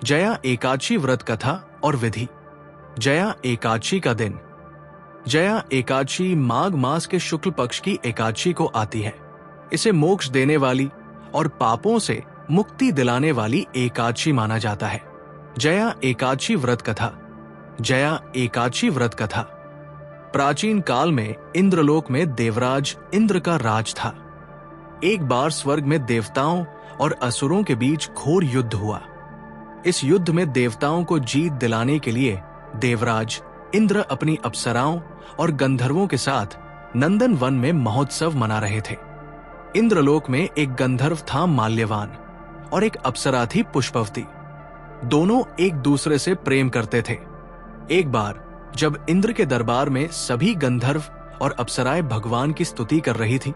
जया एकादशी व्रत कथा और विधि। जया एकादशी का दिन। जया एकादशी माघ मास के शुक्ल पक्ष की एकादशी को आती है। इसे मोक्ष देने वाली और पापों से मुक्ति दिलाने वाली एकादशी माना जाता है। जया एकादशी व्रत कथा। जया एकादशी व्रत कथा। प्राचीन काल में इंद्रलोक में देवराज इंद्र का राज था। एक बार स्वर्ग में देवताओं और असुरों के बीच घोर युद्ध हुआ। इस युद्ध में देवताओं को जीत दिलाने के लिए देवराज इंद्र अपनी अप्सराओं और गंधर्वों के साथ नंदन वन में महोत्सव मना रहे थे। इंद्रलोक में एक गंधर्व था माल्यवान और एक अप्सरा थी पुष्पवती। दोनों एक दूसरे से प्रेम करते थे। एक बार जब इंद्र के दरबार में सभी गंधर्व और अप्सराएं भगवान की स्तुति कर रही थी,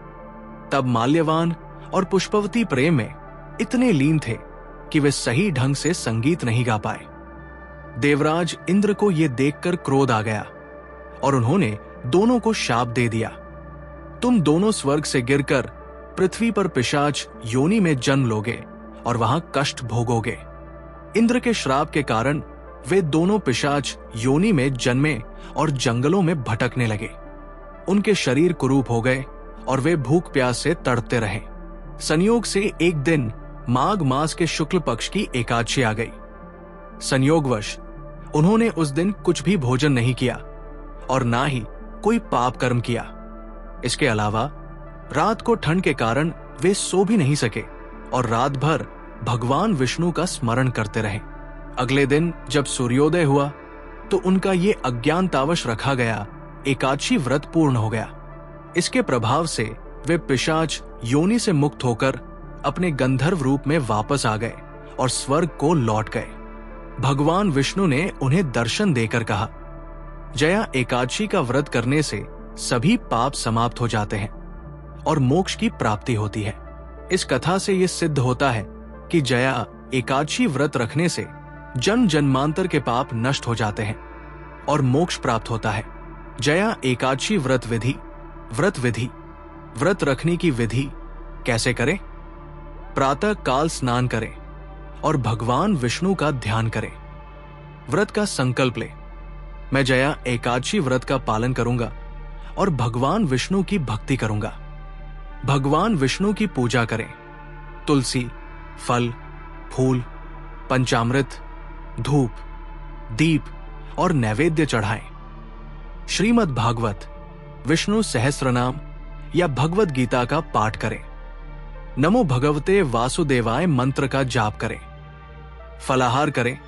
तब माल्यवान और पुष्पवती प्रेम में इतने लीन थे कि वे सही ढंग से संगीत नहीं गा पाए। देवराज इंद्र को यह देखकर क्रोध आ गया और उन्होंने दोनों को शाप दे दिया, तुम दोनों स्वर्ग से गिरकर पृथ्वी पर पिशाच योनि में जन्म लोगे और वहां कष्ट भोगोगे। इंद्र के श्राप के कारण वे दोनों पिशाच योनि में जन्मे और जंगलों में भटकने लगे। उनके शरीर कुरूप हो गए और वे भूख प्यास से तड़पते रहे। संयोग से एक दिन माघ मास के शुक्ल पक्ष की एकादशी आ गई। संयोगवश उन्होंने उस दिन कुछ भी भोजन नहीं किया और ना ही कोई पाप कर्म किया। इसके अलावा रात को ठंड के कारण वे सो भी नहीं सके और रात भर भगवान विष्णु का स्मरण करते रहे। अगले दिन जब सूर्योदय हुआ तो उनका ये अज्ञानतावश रखा गया एकादशी व्रत पूर्ण हो गया। इसके प्रभाव से वे पिशाच योनि से मुक्त होकर अपने गंधर्व रूप में वापस आ गए और स्वर्ग को लौट गए। भगवान विष्णु ने उन्हें दर्शन देकर कहा, जया एकादशी का व्रत करने से सभी पाप समाप्त हो जाते हैं और मोक्ष की प्राप्ति होती है। इस कथा से यह सिद्ध होता है कि जया एकादशी व्रत रखने से जन्म जन्मांतर के पाप नष्ट हो जाते हैं और मोक्ष प्राप्त होता है। जया एकादशी व्रत विधि। व्रत विधि। व्रत रखने की विधि कैसे करें? प्रातः काल स्नान करें और भगवान विष्णु का ध्यान करें। व्रत का संकल्प ले, मैं जया एकादशी व्रत का पालन करूंगा और भगवान विष्णु की भक्ति करूंगा। भगवान विष्णु की पूजा करें। तुलसी, फल, फूल, पंचामृत, धूप, दीप और नैवेद्य चढ़ाएं। श्रीमद् भागवत, विष्णु सहस्त्रनाम या भगवद गीता का पाठ करें। नमो भगवते वासुदेवाय मंत्र का जाप करें। फलाहार करें।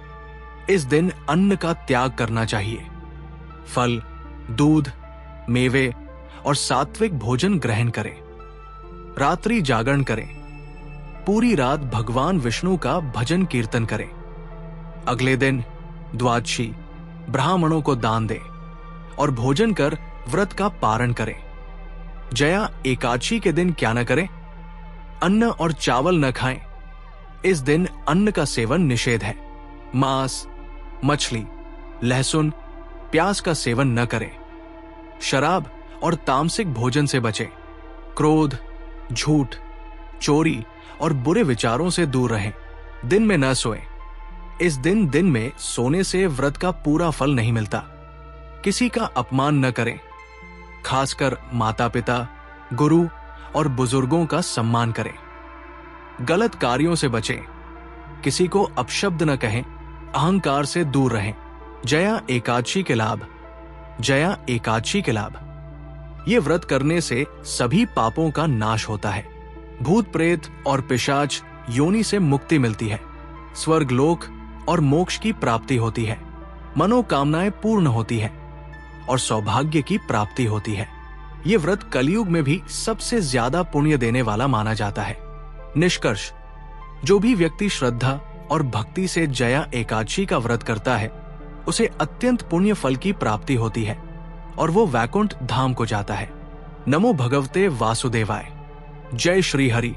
इस दिन अन्न का त्याग करना चाहिए। फल, दूध, मेवे और सात्विक भोजन ग्रहण करें। रात्रि जागरण करें। पूरी रात भगवान विष्णु का भजन कीर्तन करें। अगले दिन द्वादशी ब्राह्मणों को दान दें और भोजन कर व्रत का पारण करें। जया एकादशी के दिन क्या न करें? अन्न और चावल न खाएं। इस दिन अन्न का सेवन निषेध है। मांस, मछली, लहसुन, प्याज का सेवन न करें। शराब और तामसिक भोजन से बचें। क्रोध, झूठ, चोरी और बुरे विचारों से दूर रहें। दिन में न सोएं। इस दिन में सोने से व्रत का पूरा फल नहीं मिलता। किसी का अपमान न करें। खासकर माता पिता, गुरु और बुजुर्गों का सम्मान करें। गलत कार्यों से बचें। किसी को अपशब्द न कहें। अहंकार से दूर रहें। जया एकादशी के लाभ। जया एकादशी के लाभ। ये व्रत करने से सभी पापों का नाश होता है। भूत प्रेत और पिशाच योनि से मुक्ति मिलती है। स्वर्गलोक और मोक्ष की प्राप्ति होती है। मनोकामनाएं पूर्ण होती है और सौभाग्य की प्राप्ति होती है। ये व्रत कलयुग में भी सबसे ज्यादा पुण्य देने वाला माना जाता है। निष्कर्ष, जो भी व्यक्ति श्रद्धा और भक्ति से जया एकादशी का व्रत करता है, उसे अत्यंत पुण्य फल की प्राप्ति होती है और वो वैकुंठ धाम को जाता है। नमो भगवते वासुदेवाय। जय श्री हरि।